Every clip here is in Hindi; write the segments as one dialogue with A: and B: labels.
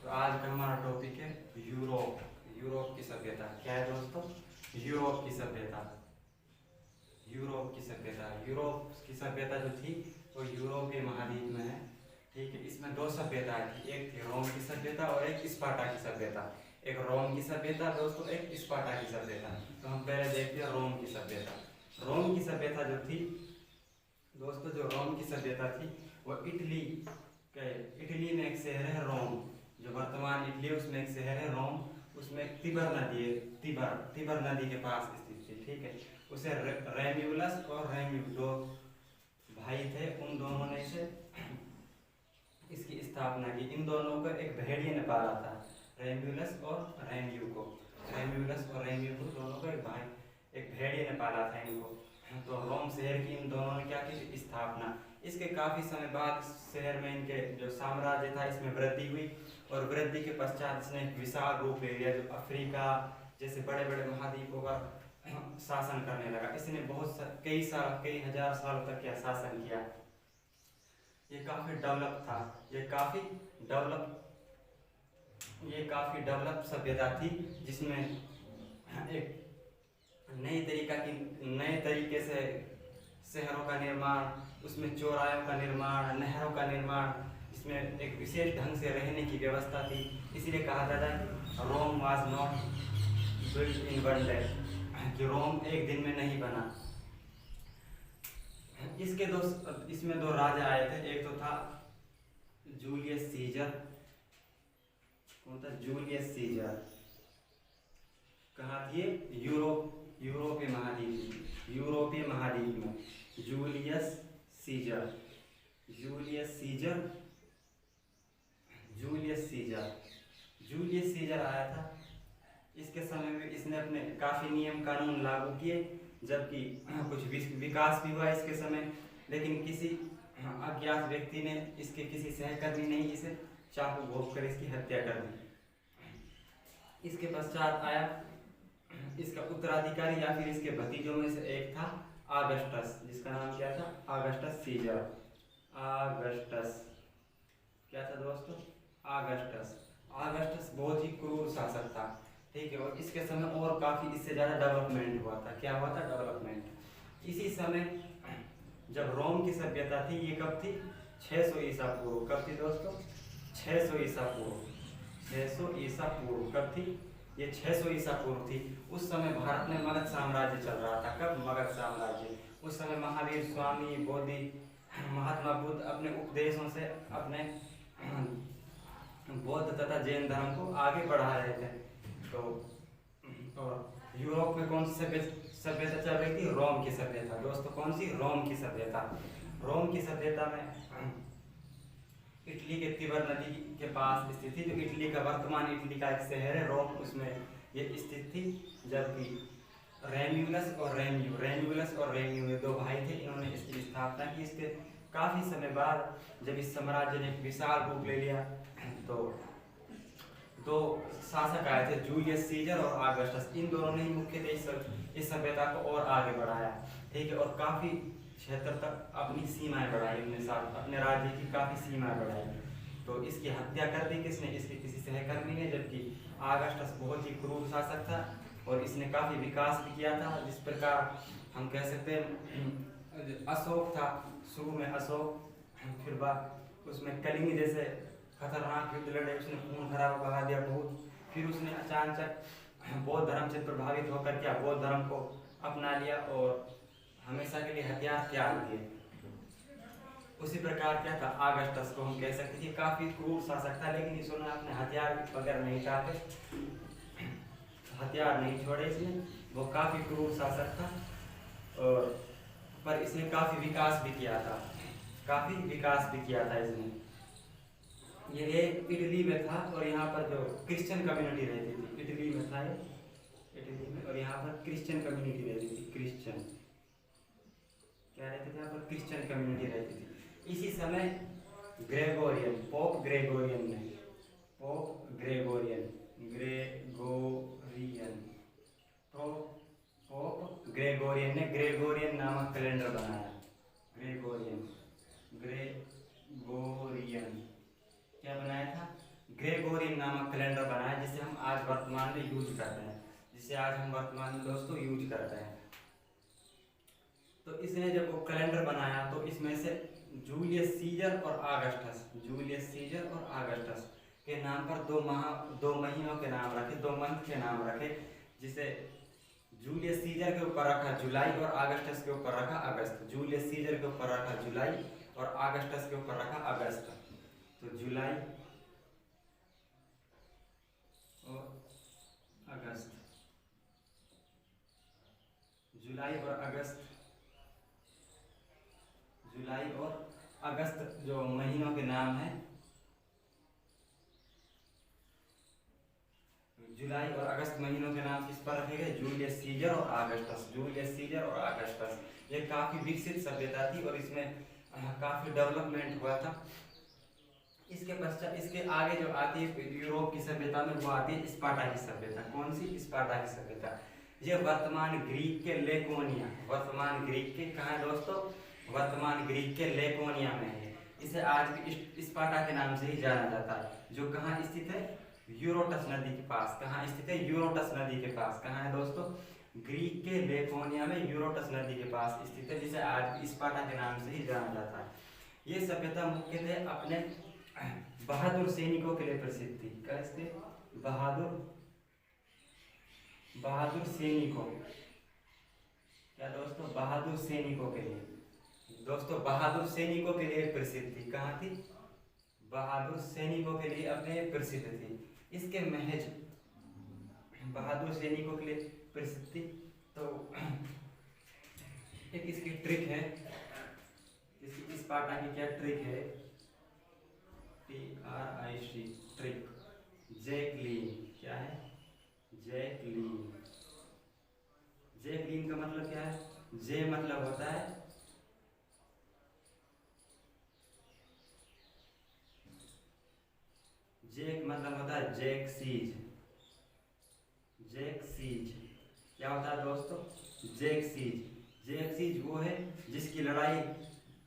A: तो आज का हमारा टॉपिक है यूरोप। यूरोप की सभ्यता क्या है दोस्तों? यूरोप की सभ्यता। यूरोप की सभ्यता, यूरोप की सभ्यता जो थी वो यूरोपीय महाद्वीप में है। ठीक है, इसमें दो सभ्यताएं थी, एक थी रोम की सभ्यता और एक स्पार्टा की सभ्यता। एक रोम की सभ्यता दोस्तों, एक स्पार्टा की सभ्यता। तो हम पहले देखते हैं रोम की सभ्यता। रोम की सभ्यता जो थी दोस्तों, जो रोम की सभ्यता थी वो इटली में एक शहर है रोम, जो वर्तमान इटली उसमें एक शहर है रोम। उसमें एक तिबर नदी है, तिबर नदी के पास स्थित थी। ठीक है, उसे रेम्यूलस और रेम्यू दो भाई थे, उन दोनों ने इसे इसकी स्थापना की। इन दोनों को एक भेड़िए ने पाला था, रेम्यूलस और रेम्यू को। रेम्यूलस और रेम्यू को दोनों को एक भेड़िए ने पाला था इनको। तो रोम शहर की इन दोनों ने क्या की स्थापना। इसके काफ़ी समय बाद शहर में इनके जो साम्राज्य था इसमें वृद्धि हुई, और वृद्धि के पश्चात इसने एक विशाल रूप ले लिया, जो अफ्रीका जैसे बड़े बड़े महाद्वीपों का शासन करने लगा। इसने कई हजार सालों तक क्या शासन किया। ये काफ़ी डेवलप था, ये काफ़ी डेवलप सभ्यता थी, जिसमें एक नए तरीके से शहरों का निर्माण, उसमें चौराहों का निर्माण, नहरों का निर्माण, इसमें एक विशेष ढंग से रहने की व्यवस्था थी। इसीलिए कहा जाता है कि Rome was not built in one day, कि रोम एक दिन में नहीं बना। इसमें दो राजा आए थे, एक तो था जूलियस सीजर। कौन था? Julius Caesar. कहाँ थी? यूरोपीय महाद्वीप में जूलियस सीजर। जूलियस सीजर आया था। इसके समय में इसने अपने काफ़ी नियम कानून लागू किए, जबकि कुछ विकास भी हुआ इसके समय। लेकिन किसी अज्ञात व्यक्ति ने इसके किसी सहकर्मी ने इसे चाकू घोंप कर इसकी हत्या कर दी। इसके पश्चात आया इसका उत्तराधिकारी या फिर इसके भतीजों में से एक था ऑगस्टस, जिसका नाम क्या था? Augustus scissor. ऑगस्टस क्या था दोस्तों? ऑगस्टस बहुत ही क्रूर शासक था। ठीक है, और इसके समय और काफ़ी इससे ज़्यादा डेवलपमेंट हुआ था। क्या हुआ था? डेवलपमेंट। इसी समय जब रोम की सभ्यता थी, ये कब थी? 600 ईसा पूर्व। कब थी दोस्तों? 600 ईसा पूर्व। 600 ईसा पूर्व कब थी? ये 600 ईसा पूर्व थी। उस समय भारत में मगध साम्राज्य चल रहा था। कब? मगध साम्राज्य। उस समय महावीर स्वामी बोधि महात्मा बुद्ध अपने उपदेशों से अपने बौद्ध तथा जैन धर्म को आगे बढ़ा रहे थे। तो और यूरोप में कौन सी सभ्यता चल रही थी? रोम की सभ्यता। दोस्तों कौन सी? रोम की सभ्यता। रोम की सभ्यता में इटली के तिबर नदी के पास स्थित थी, जो इटली का वर्तमान इटली का एक शहर है रोम, उसमें ये स्थित थी। जबकि रेम्यूलस और रेम्यू ये दो भाई थे, इन्होंने इसकी स्थापना की। इसके काफ़ी समय बाद जब इस साम्राज्य ने विशाल रूप ले लिया, तो दो शासक आए थे, जूलियस सीजर और ऑगस्टस। इन दोनों ने ही मुख्यतः इस सभ्यता को और आगे बढ़ाया। ठीक है, और काफ़ी क्षेत्र तक अपनी सीमाएं बढ़ाई, अपने राज्य की काफ़ी सीमाएं बढ़ाई। तो इसकी हत्या कर दी किसने? इसके किसी सहकर्मी ने। जबकि ऑगस्टस बहुत ही क्रूर शासक था और इसने काफ़ी विकास भी किया था। जिस प्रकार हम कह सकते हैं अशोक था, शुरू में अशोक, फिर बाद उसमें कलिंग जैसे खतरनाक युद्ध लड़े, उसने खून खराबा भगा दिया बहुत। फिर उसने अचानक बौद्ध धर्म से प्रभावित होकर क्या बौद्ध धर्म को अपना लिया और हमेशा के लिए हथियार त्याग दिए। उसी प्रकार क्या था? ऑगस्टस को हम कह सकते थे काफ़ी क्रूर शासक था, लेकिन इसने अपने हथियार वगैरह नहीं चाहते, हथियार नहीं छोड़े इसने। वो काफ़ी क्रूर शासक था, और पर इसने काफ़ी विकास भी किया था इसने। ये इटली में था, और यहाँ पर जो क्रिश्चियन कम्युनिटी रहती थी, इटली में था ये, इटली में, और यहाँ पर क्रिश्चियन कम्युनिटी रहती थी। क्रिश्चियन क्या रहती थी? यहाँ पर क्रिश्चियन कम्युनिटी रहती थी। इसी समय पोप ग्रेगोरियन ने ग्रेगोरियन नामक कैलेंडर बनाया। ग्रेगोरियन क्या बनाया था? ग्रेगोरियन नामक कैलेंडर बनाया, जिसे हम आज वर्तमान में यूज करते हैं, जिसे आज हम वर्तमान में दोस्तों यूज करते हैं। तो इसने जब वो कैलेंडर बनाया तो इसमें से जूलियस सीजर और आगस्टस, जूलियस सीजर और आगस्टस के नाम पर दो महीनों के नाम रखे, 2 मंथ के नाम रखे, जिसे जूलियस सीजर के ऊपर रखा जुलाई और आगस्टस के ऊपर रखा अगस्त। जूलियस सीजर के ऊपर रखा जुलाई और आगस्टस के ऊपर रखा अगस्त। तो जुलाई और अगस्त, जुलाई और अगस्त, जुलाई और अगस्त जो महीनों के नाम हैं, जुलाई और अगस्त महीनों के नाम किस पर रखे गए? जूलियस सीजर और आगस्टस, जूलियस सीजर और आगस्टस। ये काफी विकसित सभ्यता थी और इसमें काफी डेवलपमेंट हुआ था। इसके पश्चात इसके आगे जो आती है यूरोप की सभ्यता में, वो आती है स्पार्टा की सभ्यता। कौन सी? स्पार्टा की सभ्यता। ये वर्तमान ग्रीक के लेकोनिया, वर्तमान ग्रीक के कहाँ है दोस्तों? वर्तमान ग्रीक के लेकोनिया में है। इसे आज भी स्पार्टा के नाम से ही जाना जाता है, जो कहाँ स्थित है? यूरोटस नदी के पास। कहाँ स्थित है? यूरोटस नदी के पास। कहाँ है दोस्तों? ग्रीक के लेकोनिया में यूरोटस नदी के पास स्थित है, जिसे आज भी स्पार्टा के नाम से ही जाना जाता है। ये सभ्यता मुख्यतः अपने बहादुर सैनिकों के लिए प्रसिद्ध थी। कैसे? बहादुर सैनिकों, क्या दोस्तों? बहादुर सैनिकों के लिए। दोस्तों बहादुर सैनिकों के लिए प्रसिद्ध थी। कहाँ थी? बहादुर सैनिकों के लिए अपने प्रसिद्ध थी। इसके महज बहादुर सैनिकों के लिए प्रसिद्ध थी। तो एक इसकी ट्रिक है, इसकी स्पार्टा की क्या ट्रिक है? TRIC trick, Jacqueline. क्या है? जैकलीन। जैकलीन का मतलब क्या है? जे मतलब होता है जैक, मतलब होता है जैक सीज। जैक सीज क्या होता है दोस्तों? Jack seize. जैक सीज वो है जिसकी लड़ाई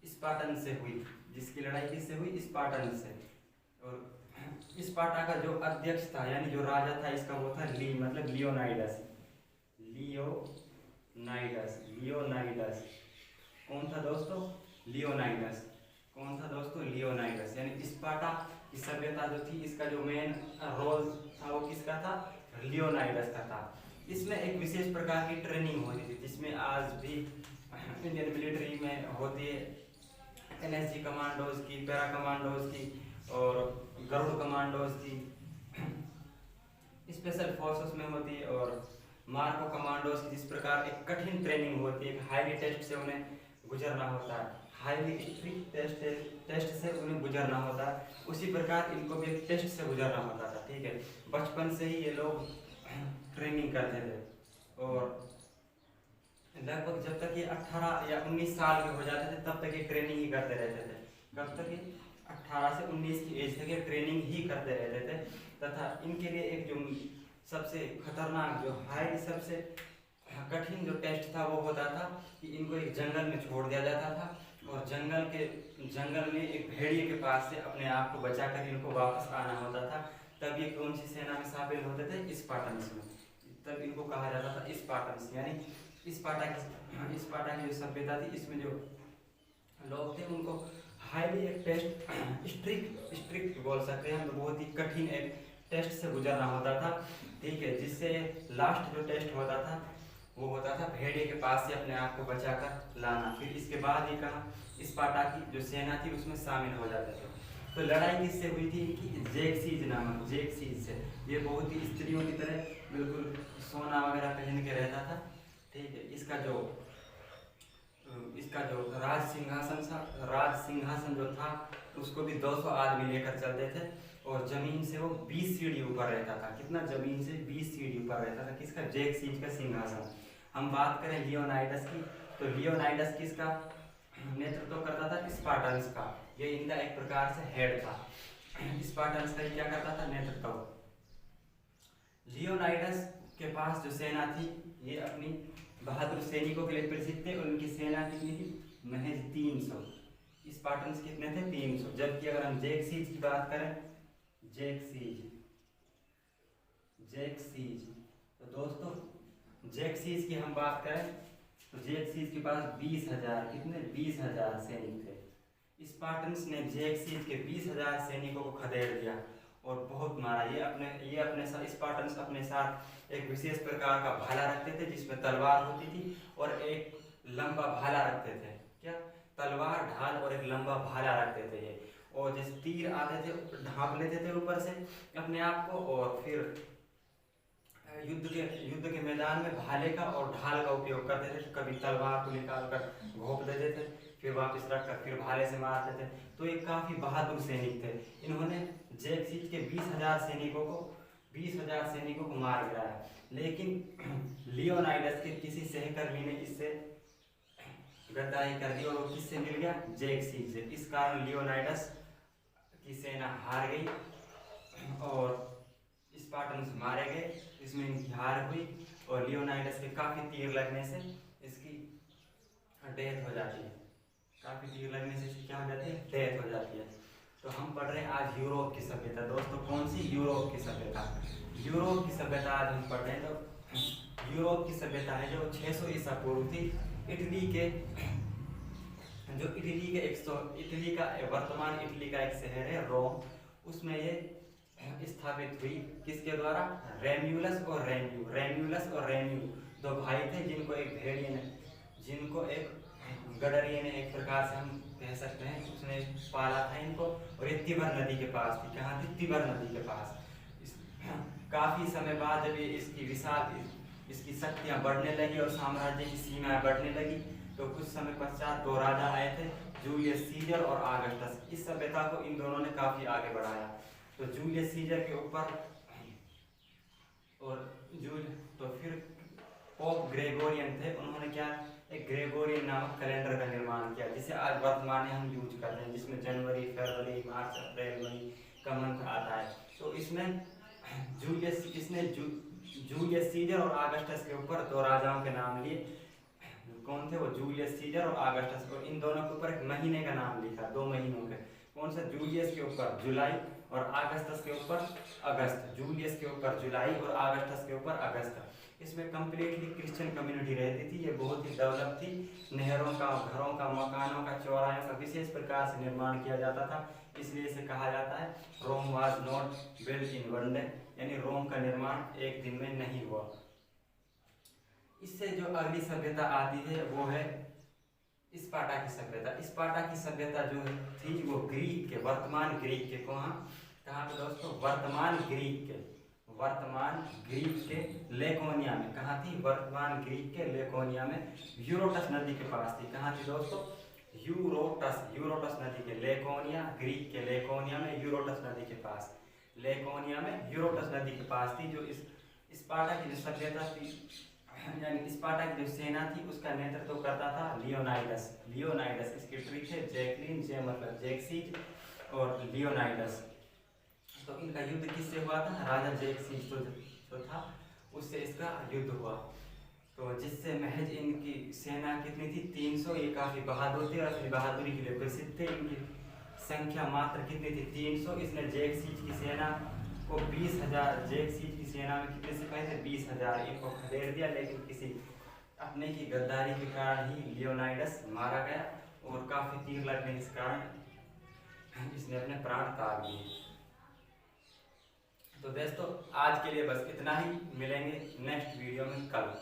A: स्पार्टन से हुई। जिसकी लड़ाई किससे हुई? स्पार्टन से। और स्पार्टा का जो अध्यक्ष था, यानी जो राजा था इसका, वो था ली, मतलब लियोनाइडस। लियोनाइडस। कौन था दोस्तों? लियोनाइडस। कौन था दोस्तों? लियोनाइडस। यानी स्पार्टा की सभ्यता जो थी, इसका जो मेन रोल था वो किसका था? लियोनाइडस का था। इसमें एक विशेष प्रकार की ट्रेनिंग होती थी, जिसमें आज भी इंडियन मिलिट्री में होती है। NSG कमांडोज की, पैरा कमांडोज की और गरुड़ कमांडोज की, स्पेशल फोर्सेस में होती है, और मार्को कमांडोज की। जिस प्रकार एक कठिन ट्रेनिंग होती है, हाईली टेस्ट से उन्हें गुजरना होता है, हाईली स्ट्रिक्ट टेस्ट से उन्हें गुजरना होता है, उसी प्रकार इनको भी एक टेस्ट से गुजरना होता था। ठीक है, बचपन से ही ये लोग ट्रेनिंग करते थे और लगभग जब तक ये 18 या 19 साल के हो जाते थे तब तक ये ट्रेनिंग ही करते रहते थे। कब तक? 18 से 19 की एज तक ये ट्रेनिंग ही करते रहते थे। तथा इनके लिए एक जो सबसे खतरनाक, जो हाई सबसे कठिन जो टेस्ट था वो होता था कि इनको एक जंगल में छोड़ दिया जाता था और जंगल में एक भेड़िए के पास से अपने आप को बचाकर इनको वापस आना होता था। तब ये कौन सी सेना में शामिल होते थे? स्पार्टन्स में। तब इनको कहा जाता था स्पार्टन्स। यानी स्पार्टा की जो सभ्यता थी, इसमें जो लोग थे उनको हाईली एक टेस्ट, स्ट्रिक्ट बोल सकते हैं हम, बहुत ही कठिन एक टेस्ट से गुजरना होता था। ठीक है, जिससे लास्ट जो टेस्ट होता था वो होता था भेड़िए के पास से अपने आप को बचाकर लाना। फिर इसके बाद ही कहा स्पार्टा की जो सेना थी उसमें शामिल हो जाते थे। तो लड़ाई किससे हुई थी इनकी? जैकसीज नामक, जैकसीज से। ये बहुत ही स्त्रियों की तरह बिल्कुल सोना वगैरह पहन के रहता था। ठीक है, इसका जो राज सिंहासन जो था उसको भी 200 आदमी लेकर चलते थे और जमीन से वो 20 सीढ़ी ऊपर रहता था। कितना? जमीन से 20 सीढ़ी ऊपर रहता था। किसका? जैकसीज का सिंहासन। हम बात करें लियोनाइडस की, तो लियोनाइडस किसका नेतृत्व करता था? स्पार्टन्स का। ये इनका एक प्रकार से हेड था। स्पार्टन्स का क्या करता था? नेतृत्व। लियोनाइडस के पास जो सेना थी ये अपनी बहादुर सैनिकों के लिए प्रसिद्ध थे और उनकी सेना कितनी थी? महज 300। स्पार्टन्स कितने थे? 300। जबकि अगर हम जैकसीज की बात करें, जैकसीज जैक्सीज। तो दोस्तों जैक्सीज की हम बात करें तो जैक्सीज के पास 20,000 कितने 20,000 सैनिक थे। स्पार्टन्स ने जैक्सीज के 20,000 सैनिकों को खदेड़ दिया और बहुत मारा। ये अपने साथ स्पार्टन्स अपने साथ एक विशेष प्रकार का भाला रखते थे जिसमें तलवार होती थी और एक लंबा भाला रखते थे। क्या तलवार ढाल और एक लंबा भाला रखते थे ये। और जैसे तीर आते थे ढांप लेते थे ऊपर से अपने आप को और फिर युद्ध के मैदान में भाले का और ढाल का उपयोग करते थे। कभी तलवार को निकाल कर घोंप देते थे फिर वापस रखकर फिर भाले से मारते थे। तो ये काफी बहादुर सैनिक थे। इन्होंने जैक्सीज के 20,000 सैनिकों को मार गिराया। लेकिन लियोनाइडस के किसी सहकर्मी ने इससे गद्दारी कर दी और वो किससे मिल गया जैक्सीज से। इस कारण लियोनाइडस की सेना हार गई और स्पार्टन्स मारे गए। इसमें इनकी हार हुई और लियोनाइडस के काफी तीर लगने से इसकी डेथ हो जाती है। काफी तीर लगने से इसकी क्या हो जाती है डेथ हो जाती है। तो हम पढ़ रहे हैं आज यूरोप की सभ्यता। दोस्तों कौन सी यूरोप की सभ्यता। यूरोप की सभ्यता आज हम पढ़ रहे हैं। तो यूरोप की सभ्यता है जो 600 ईसा पूर्व थी। इटली का वर्तमान इटली का एक शहर है रोम, उसमें ये स्थापित हुई। किसके द्वारा रेम्यूलस और रेम्यू दो भाई थे जिनको एक गडरियन एक प्रकार से हम कह सकते हैं उसने पाला था इनको। और ये तिबर नदी के पास थी। कहाँ थी तिबर नदी के पास। काफी समय बाद जब ये इसकी शक्तियां बढ़ने लगी और साम्राज्य की सीमाएं बढ़ने लगी तो कुछ समय पश्चात दो राजा आए थे जूलियस सीजर और आगस्टस। इस सभ्यता को इन दोनों ने काफी आगे बढ़ाया। तो जूलियस सीजर के ऊपर तो फिर पोप ग्रेगोरियन थे। उन्होंने क्या एक ग्रेगोरियन नामक कैलेंडर का निर्माण किया जिसे आज वर्तमान में हम यूज करते हैं, जिसमें जनवरी, फरवरी, मार्च, अप्रैल, मई का मंथ आता है। तो इसमें जूलियस सीजर और आगस्टस के ऊपर दो राजाओं के नाम लिए। कौन थे वो जूलियस सीजर और आगस्टस। और इन दोनों के ऊपर एक महीने का नाम लिखा, 2 महीनों के। कौन सा जूलियस के ऊपर जुलाई और आगस्टस के ऊपर अगस्त। जूलियस के ऊपर जुलाई और आगस्टस के ऊपर अगस्त। इसमें कंप्लीटली क्रिश्चियन कम्युनिटी रहती थी। ये बहुत ही डेवलप थी। नहरों का, घरों का, मकानों का, चौराहों का विशेष प्रकार से निर्माण किया जाता था। इसलिए इसे कहा जाता है Rome was not built in one day, यानी रोम का निर्माण एक दिन में नहीं हुआ। इससे जो अगली सभ्यता आती है वो है स्पार्टा की सभ्यता। स्पार्टा की सभ्यता जो थी वो ग्रीक के, वर्तमान ग्रीक के, कहाँ पे दोस्तों वर्तमान ग्रीक के लेकोनिया में। कहाँ थी वर्तमान ग्रीक के लेकोनिया में, यूरोटस नदी के पास थी। कहाँ थी दोस्तों यूरोटस नदी के लेकोनिया, ग्रीक के लेकोनिया में यूरोटस नदी के पास, लेकोनिया में यूरोटस नदी के पास थी। जो इस स्पार्टा की जो सभ्यता थी यानी स्पार्टा की जो सेना थी उसका नेतृत्व करता था लियोनाइडस। इसके ट्रिक है जैकलिन, जे मतलब जैक्सीज और लियोनाइडस। तो इनका युद्ध किससे हुआ था राजा जैक्सीज जो था उससे इसका युद्ध हुआ। तो जिससे महज इनकी सेना कितनी थी 300। ये काफी बहादुर थे और अपनी बहादुरी के लिए प्रसिद्ध थे। इनकी संख्या मात्र कितनी थी 300। इसने जैक्सीज की सेना को 20,000, जैक्सीज की सेना में कितने सिपाही थे 20,000, इनको खदेड़ दिया। लेकिन किसी अपने की गद्दारी के कारण ही लियोनाइडस मारा गया और काफी तीर लगने के कारण इसने अपने प्राण त्याग दिए। तो दोस्तों आज के लिए बस इतना ही। मिलेंगे नेक्स्ट वीडियो में कल।